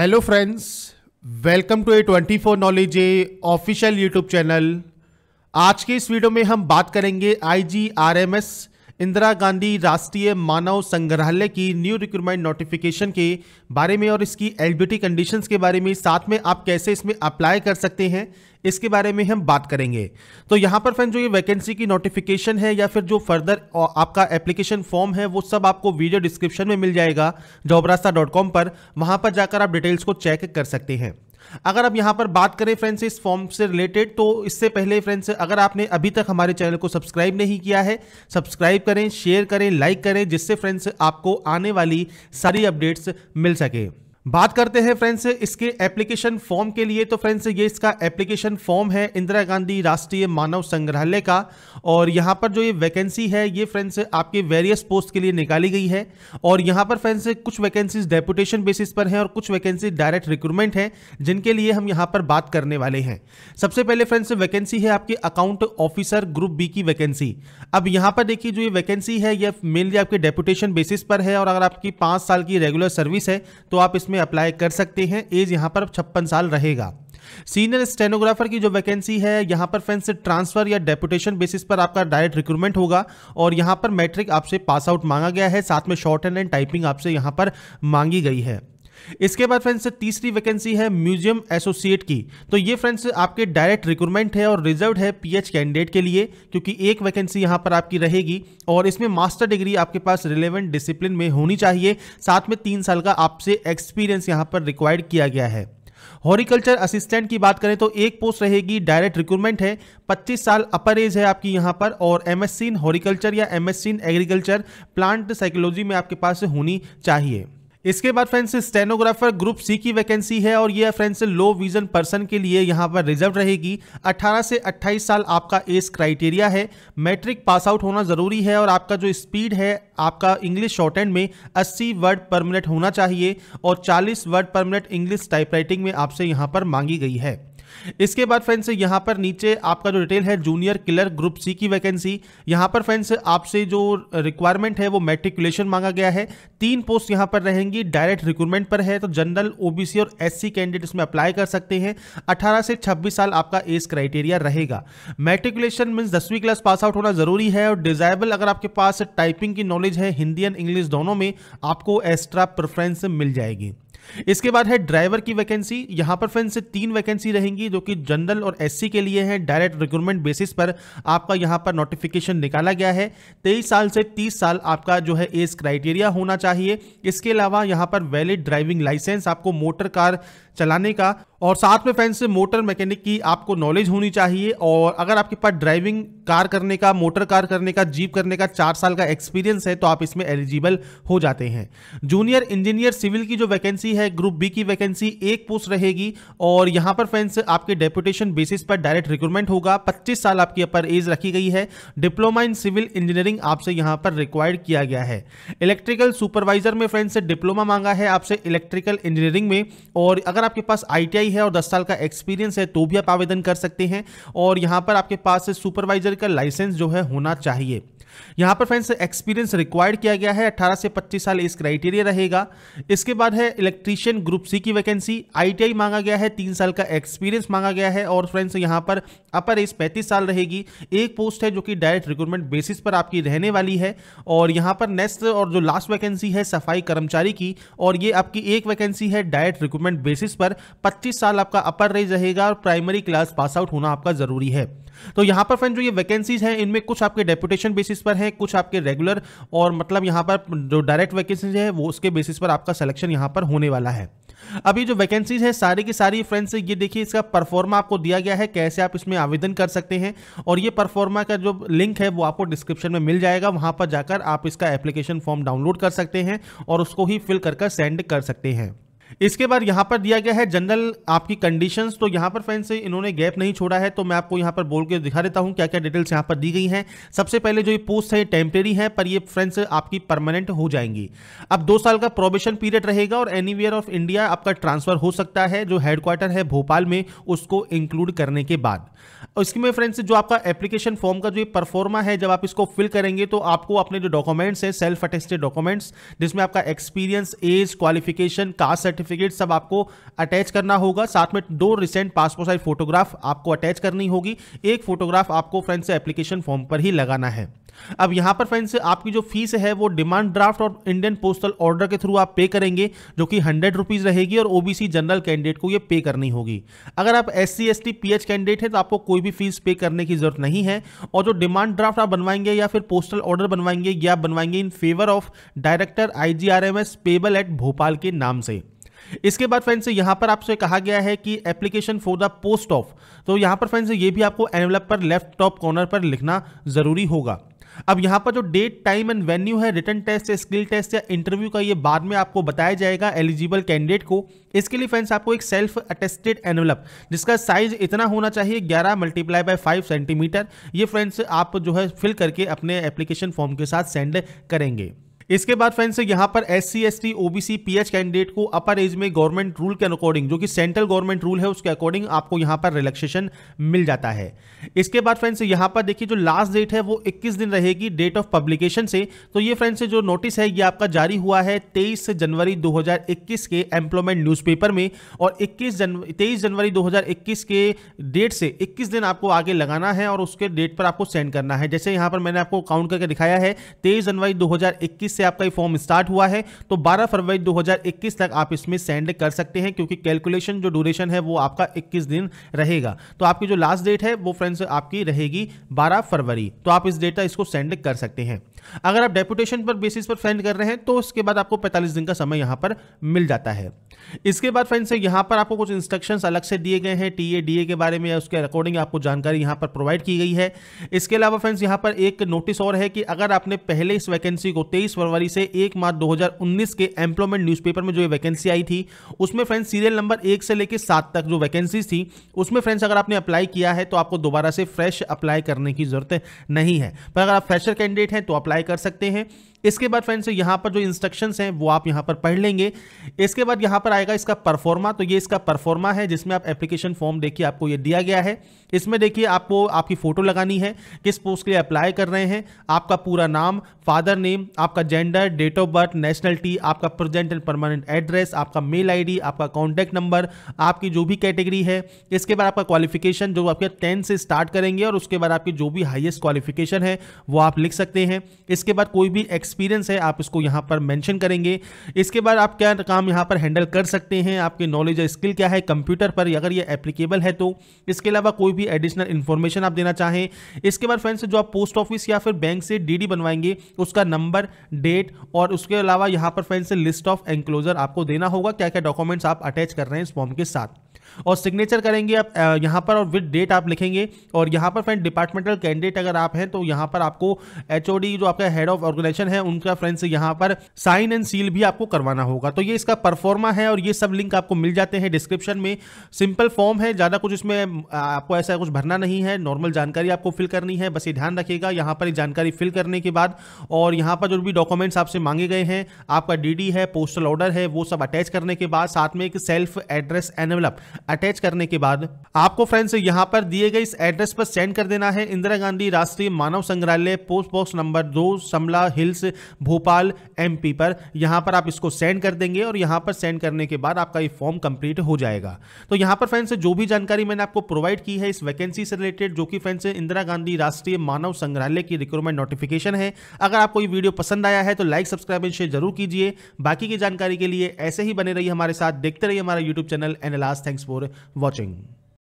Hello friends, welcome to A24 knowledge official YouTube channel. आज के इस वीडियो में हम बात करेंगे IGRMS इंदिरा गांधी राष्ट्रीय मानव संग्रहालय की न्यू रिक्रूटमेंट नोटिफिकेशन के बारे में और इसकी एलिजिबिलिटी कंडीशंस के बारे में, साथ में आप कैसे इसमें अप्लाई कर सकते हैं इसके बारे में हम बात करेंगे। तो यहाँ पर फ्रेंड जो ये वैकेंसी की नोटिफिकेशन है या फिर जो फर्दर आपका एप्लीकेशन फॉर्म है वो सब आपको वीडियो डिस्क्रिप्शन में मिल जाएगा jobrasta.com पर। वहाँ पर जाकर आप डिटेल्स को चेक कर सकते हैं। अगर आप यहाँ पर बात करें फ्रेंड्स इस फॉर्म से रिलेटेड, तो इससे पहले फ्रेंड्स अगर आपने अभी तक हमारे चैनल को सब्सक्राइब नहीं किया है, सब्सक्राइब करें, शेयर करें, लाइक करें, जिससे फ्रेंड्स आपको आने वाली सारी अपडेट्स मिल सके। बात करते हैं फ्रेंड्स इसके एप्लीकेशन फॉर्म के लिए। तो फ्रेंड्स ये इसका एप्लीकेशन फॉर्म है इंदिरा गांधी राष्ट्रीय मानव संग्रहालय का, और यहाँ पर जो ये वैकेंसी है ये फ्रेंड्स आपके वेरियस पोस्ट के लिए निकाली गई है। और यहाँ पर फ्रेंड्स कुछ वैकेंसीज डेपुटेशन बेसिस पर हैं और कुछ वैकेंसी डायरेक्ट रिक्रूटमेंट है, जिनके लिए हम यहाँ पर बात करने वाले हैं। सबसे पहले फ्रेंड्स वैकेंसी है आपकी अकाउंट ऑफिसर ग्रुप बी की वैकेंसी। अब यहाँ पर देखिए जो ये वैकेंसी है ये मेनली आपके डेपुटेशन बेसिस पर है, और अगर आपकी 5 साल की रेगुलर सर्विस है तो आप इसमें अप्लाई कर सकते हैं। एज यहां पर 56 साल रहेगा। सीनियर स्टेनोग्राफर की जो वैकेंसी है यहां पर फ्रेंड्स ट्रांसफर या डेपुटेशन बेसिस पर आपका डायरेक्ट रिक्रूटमेंट होगा, और यहां पर मैट्रिक आपसे पास आउट मांगा गया है, साथ में शॉर्ट हैंड एंड टाइपिंग आपसे यहां पर मांगी गई है। इसके बाद फ्रेंड्स तीसरी वैकेंसी है म्यूजियम एसोसिएट की। तो ये फ्रेंड्स आपके डायरेक्ट रिक्रूटमेंट है और रिजर्व्ड है पीएच कैंडिडेट के लिए, क्योंकि एक वैकेंसी यहां पर आपकी रहेगी, और इसमें मास्टर डिग्री आपके पास रिलेवेंट डिसिप्लिन में होनी चाहिए, साथ में 3 साल का आपसे एक्सपीरियंस यहां पर रिक्वायर्ड किया गया है। हॉर्टिकल्चर असिस्टेंट की बात करें तो एक पोस्ट रहेगी, डायरेक्ट रिक्रूटमेंट है, 25 साल अपर एज है आपकी यहां पर, और MSc इन हॉर्टिकल्चर या MSc in agriculture plant psychology में आपके पास होनी चाहिए। इसके बाद फ्रेंड्स स्टेनोग्राफर ग्रुप सी की वैकेंसी है, और ये फ्रेंड्स लो विजन पर्सन के लिए यहां पर रिजर्व रहेगी। 18 से 28 साल आपका एज क्राइटेरिया है, मैट्रिक पास आउट होना जरूरी है, और आपका जो स्पीड है आपका इंग्लिश शॉर्ट हैंड में 80 वर्ड पर मिनट होना चाहिए, और 40 वर्ड पर मिनट इंग्लिश टाइपराइटिंग में आपसे यहां पर मांगी गई है। इसके बाद फ्रेंड्स यहां पर नीचे आपका जो डिटेल है जूनियर किलर ग्रुप सी की वैकेंसी। यहां पर फ्रेंड्स आपसे जो रिक्वायरमेंट है वो मैट्रिकुलेशन मांगा गया है। 3 पोस्ट यहां पर रहेंगी, डायरेक्ट रिक्रूटमेंट पर है, तो जनरल, OBC और SC कैंडिडेट इसमें अप्लाई कर सकते हैं। 18 से 26 साल आपका एज क्राइटेरिया रहेगा। मैट्रिकुलेशन मींस 10वीं क्लास पास आउट होना जरूरी है, और डिजायबल अगर आपके पास टाइपिंग की नॉलेज है हिंदी एंड इंग्लिश दोनों में, आपको एक्स्ट्रा प्रेफरेंस मिल जाएगी। इसके बाद है ड्राइवर की वैकेंसी। यहां पर फ्रेंड्स 3 वैकेंसी रहेंगी, जो कि जनरल और SC के लिए है। डायरेक्ट रिक्रूटमेंट बेसिस पर आपका यहां पर नोटिफिकेशन निकाला गया है। 23 साल से 30 साल आपका जो है एज क्राइटेरिया होना चाहिए। इसके अलावा यहां पर वैलिड ड्राइविंग लाइसेंस, आपको मोटर कार चलाने का, और साथ में फ्रेंड्स मोटर मैकेनिक की आपको नॉलेज होनी चाहिए। और अगर आपके पास ड्राइविंग कार करने का, मोटर कार करने का, जीप करने का 4 साल का एक्सपीरियंस है तो आप इसमें एलिजिबल हो जाते हैं। जूनियर इंजीनियर सिविल की जो वैकेंसी है ग्रुप बी की वैकेंसी, एक पोस्ट रहेगी, और यहां पर फ्रेंड्स आपके डेपुटेशन बेसिस पर डायरेक्ट रिक्रूटमेंट होगा। 25 साल आपकी अपर एज रखी गई है। डिप्लोमा इन सिविल इंजीनियरिंग आपसे यहां पर रिक्वायर्ड किया गया है। इलेक्ट्रिकल सुपरवाइजर में फ्रेंड्स डिप्लोमा मांगा है आपसे इलेक्ट्रिकल इंजीनियरिंग में, और अगर आपके पास ITI है और 10 साल का एक्सपीरियंस है तो भी आप आवेदन कर सकते हैं। और यहां पर आपके पास सुपरवाइजर का लाइसेंस जो है होना चाहिए। यहां पर फ्रेंड्स एक्सपीरियंस रिक्वायर्ड किया गया है, 18 से 25 साल इस क्राइटेरिया रहेगा। इसके बाद है इलेक्ट्रीशियन ग्रुप सी की वैकेंसी। ITI मांगा गया है, 3 साल का एक्सपीरियंस मांगा गया है, और फ्रेंड्स यहां पर अपर एज 35 साल रहेगी। एक पोस्ट है जो कि डायरेक्ट रिक्रूटमेंट बेसिस पर आपकी रहने वाली है। और यहां पर नेक्स्ट और जो लास्ट वैकेंसी है सफाई कर्मचारी की, और ये आपकी एक वैकेंसी है डायरेक्ट रिक्रूटमेंट बेसिस पर। 25 साल आपका अपर एज रहेगा, और प्राइमरी क्लास पास आउट होना आपका जरूरी है। तो यहां पर फ्रेंड जो ये वैकेंसीज हैं इनमें कुछ आपके डेपुटेशन बेसिस पर है, कुछ आपके रेगुलर, और मतलब यहां पर जो डायरेक्ट वैकेंसीज है वो उसके बेसिस पर आपका सिलेक्शन यहां पर होने वाला है। अभी जो वैकेंसीज है सारी की सारी फ्रेंड्स ये देखिए इसका परफॉर्मा आपको दिया गया है, कैसे आप इसमें आवेदन कर सकते हैं, और ये परफॉर्मा का जो लिंक है वो आपको डिस्क्रिप्शन में मिल जाएगा। वहां पर जाकर आप इसका एप्लीकेशन फॉर्म डाउनलोड कर सकते हैं और उसको ही फिल कर सेंड कर सकते हैं। इसके बाद यहां पर दिया गया है जनरल आपकी कंडीशंस। तो यहां पर फ्रेंड्स इन्होंने गैप नहीं छोड़ा है, तो मैं आपको यहां पर बोल के दिखा देता हूं क्या क्या डिटेल्स यहां पर दी गई हैं। सबसे पहले जो ये पोस्ट है टेम्परेरी है, पर ये फ्रेंड्स आपकी परमानेंट हो जाएंगी। अब 2 साल का प्रोबेशन पीरियड रहेगा, और एनीवेयर ऑफ इंडिया आपका ट्रांसफर हो सकता है, जो हेडक्वार्टर है भोपाल में उसको इंक्लूड करने के बाद। इसमें फ्रेंड्स जो आपका एप्लीकेशन फॉर्म का जो ये परफॉर्मा है, जब आप इसको फिल करेंगे तो आपको अपने जो डॉक्यूमेंट्स है सेल्फ अटेस्टेड डॉक्यूमेंट्स, जिसमें आपका experience, age, qualification, caste certificate सब आपको अटैच करना होगा। साथ में 2 रिसेंट पासपोर्ट साइज फोटोग्राफ आपको अटैच करनी होगी। एक फोटोग्राफ आपको फ्रेंड्स एप्लीकेशन फॉर्म पर ही लगाना है। अब यहां पर फ्रेंड्स आपकी जो फीस है वो डिमांड ड्राफ्ट और इंडियन पोस्टल ऑर्डर के थ्रू आप पे करेंगे, जो कि 100 रुपीज रहेगी और ओबीसी जनरल कैंडिडेट को ये पे करनी होगी। अगर आप SC ST PH कैंडिडेट है तो आपको कोई भी फीस पे करने की जरूरत नहीं है। और जो डिमांड ड्राफ्ट आप बनवाएंगे या फिर पोस्टल ऑर्डर बनवाएंगे, ये आप बनवाएंगे in favour of director IGRMS payable eight Bhopal के नाम से। इसके बाद फ्रेंड्स यहां पर आपसे कहा गया है कि application for the post of, तो यहां पर फ्रेंड्स ये भी आपको एनवेलप पर लेफ्ट टॉप कॉर्नर पर लिखना जरूरी होगा। अब यहां पर जो डेट टाइम एंड वेन्यू है, रिटन टेस्ट या स्किल टेस्ट या इंटरव्यू का, ये बाद में आपको बताया जाएगा एलिजिबल कैंडिडेट को। इसके लिए फ्रेंड्स आपको एक सेल्फ अटेस्टेड एनवेलप जिसका साइज इतना होना चाहिए 11 × 5 सेंटीमीटर, ये फ्रेंड्स आप जो है फिल करके अपने एप्लीकेशन फॉर्म के साथ सेंड करेंगे। इसके बाद फ्रेंड्स यहां पर SC ST OBC PH candidate को अपर एज में गवर्नमेंट रूल के अकॉर्डिंग, जो कि सेंट्रल गवर्नमेंट रूल है उसके अकॉर्डिंग आपको यहां पर रिलैक्सेशन मिल जाता है। इसके बाद फ्रेंड्स यहां पर देखिए जो लास्ट डेट है वो 21 दिन रहेगी डेट ऑफ पब्लिकेशन से। तो ये फ्रेंड्स जो नोटिस है ये आपका जारी हुआ है 23 जनवरी 2021 के एम्प्लॉयमेंट न्यूज़पेपर में, और 23 जनवरी 2021 के डेट से 21 दिन आपको आगे लगाना है और उसके डेट पर आपको सेंड करना है। जैसे यहां पर मैंने आपको काउंट करके दिखाया है 23 जनवरी 2021 से आपका ये फॉर्म स्टार्ट हुआ है, तो 12 फरवरी 2021 तक आप इसमें सेंड कर सकते हैं, क्योंकि कैलकुलेशन जो ड्यूरेशन है वो आपका 21 दिन रहेगा। तो आपकी जो लास्ट डेट है वो फ्रेंड्स आपकी रहेगी 12 फरवरी, तो आप इस डेट तक इसको सेंड कर सकते हैं। अगर आप डेपुटेशन पर बेसिस पर सेंड कर रहे हैं तो उसके बाद आपको 45 दिन का समय यहां पर मिल जाता है। इसके बाद फ्रेंड्स यहां पर आपको कुछ इंस्ट्रक्शंस अलग से दिए गए हैं TA DA के बारे में, या उसके अकॉर्डिंग आपको जानकारी यहां पर प्रोवाइड की गई है। इसके अलावा फ्रेंड्स यहां पर एक नोटिस और है कि अगर आपने पहले इस वैकेंसी को 23 फरवरी से 1 मार्च 2019 के एम्प्लॉयमेंट न्यूज़पेपर में जो ये वैकेंसी आई थी उसमें फ्रेंड्स सीरियल नंबर 1 से लेकर 7 तक जो वैकेंसीज थी उसमें फ्रेंड्स अगर आपने अप्लाई किया है तो आपको दोबारा से फ्रेश अप्लाई करने की जरूरत नहीं है, पर अगर आप फ्रेशर कैंडिडेट हैं तो अप्लाई कर सकते हैं। इसके बाद फ्रेंड्स यहां पर जो इंस्ट्रक्शंस हैं वो आप यहां पर पढ़ लेंगे। इसके बाद यहां पर आएगा इसका परफॉर्मा, तो ये इसका परफॉर्मा है जिसमें आप एप्लीकेशन फॉर्म देखिए आपको ये दिया गया है। इसमें देखिए आपको आपकी फोटो लगानी है, किस पोस्ट के लिए अप्लाई कर रहे हैं, आपका पूरा नाम, फादर नेम, आपका gender, date of birth, nationality, आपका प्रेजेंट एंड परमानेंट एड्रेस, आपका मेल ID, आपका कॉन्टैक्ट नंबर, आपकी जो भी कैटेगरी है। इसके बाद आपका क्वालिफिकेशन जो आपके 10 से स्टार्ट करेंगे और उसके बाद आपकी जो भी हाईएस्ट क्वालिफिकेशन है वो आप लिख सकते हैं। इसके बाद कोई भी एक्सपीरियंस है आप इसको यहां पर मेंशन करेंगे। इसके बाद आप क्या काम यहां पर हैंडल कर सकते हैं, आपकी नॉलेज या स्किल क्या है कंप्यूटर पर, अगर ये एप्लीकेबल है तो। इसके अलावा कोई भी एडिशनल इंफॉर्मेशन आप देना चाहें। इसके बाद फ्रेंड्स जो आप पोस्ट ऑफिस या फिर बैंक से DD बनवाएंगे उसका नंबर, डेट, और उसके अलावा यहां पर फ्रेंड्स लिस्ट ऑफ एनक्लोजर आपको देना होगा, क्या क्या डॉक्यूमेंट्स आप अटैच कर रहे हैं इस फॉर्म के साथ, और सिग्नेचर करेंगे आप यहां पर और विद डेट आप लिखेंगे। और यहां पर फ्रेंड डिपार्टमेंटल कैंडिडेट अगर आप हैं तो यहां पर आपको HOD जो आपका हेड ऑफ ऑर्गेनाइजेशन है उनका फ्रेंड्स यहां पर साइन एंड सील भी आपको करवाना होगा। तो ये इसका परफॉर्मा है और ये सब लिंक आपको मिल जाते हैं डिस्क्रिप्शन में। सिंपल फॉर्म है, ज्यादा कुछ इसमें आपको ऐसा कुछ भरना नहीं है, नॉर्मल जानकारी आपको फिल करनी है। बस ये ध्यान रखिएगा यहां पर जानकारी फिल करने के बाद और यहां पर जो भी डॉक्यूमेंट्स आपसे मांगे गए हैं, आपका DD है, पोस्टल ऑर्डर है, वो सब अटैच करने के बाद साथ में एक सेल्फ एड्रेस एनवेलप अटैच करने के बाद आपको फ्रेंड्स यहां पर दिए गए इस एड्रेस पर सेंड कर देना है। इंदिरा गांधी राष्ट्रीय मानव संग्रहालय, पोस्ट बॉक्स नंबर 2, समला हिल्स, भोपाल MP पर। यहां पर आप इसको सेंड कर देंगे और यहां पर सेंड करने के बाद आपका ये फॉर्म कंप्लीट हो जाएगा। तो यहां पर फ्रेंड्स जो भी जानकारी मैंने आपको प्रोवाइड की है इस वैकेंसी से रिलेटेड, जो कि फ्रेंड्स इंदिरा गांधी राष्ट्रीय मानव संग्रहालय की रिक्रूटमेंट नोटिफिकेशन है। अगर आपको ये वीडियो पसंद आया है तो लाइक, सब्सक्राइब एंड शेयर जरूर कीजिए। बाकी की जानकारी के लिए ऐसे ही बने रहिए हमारे साथ, देखते रहिए हमारा YouTube channel NLRS. Thanks for watching।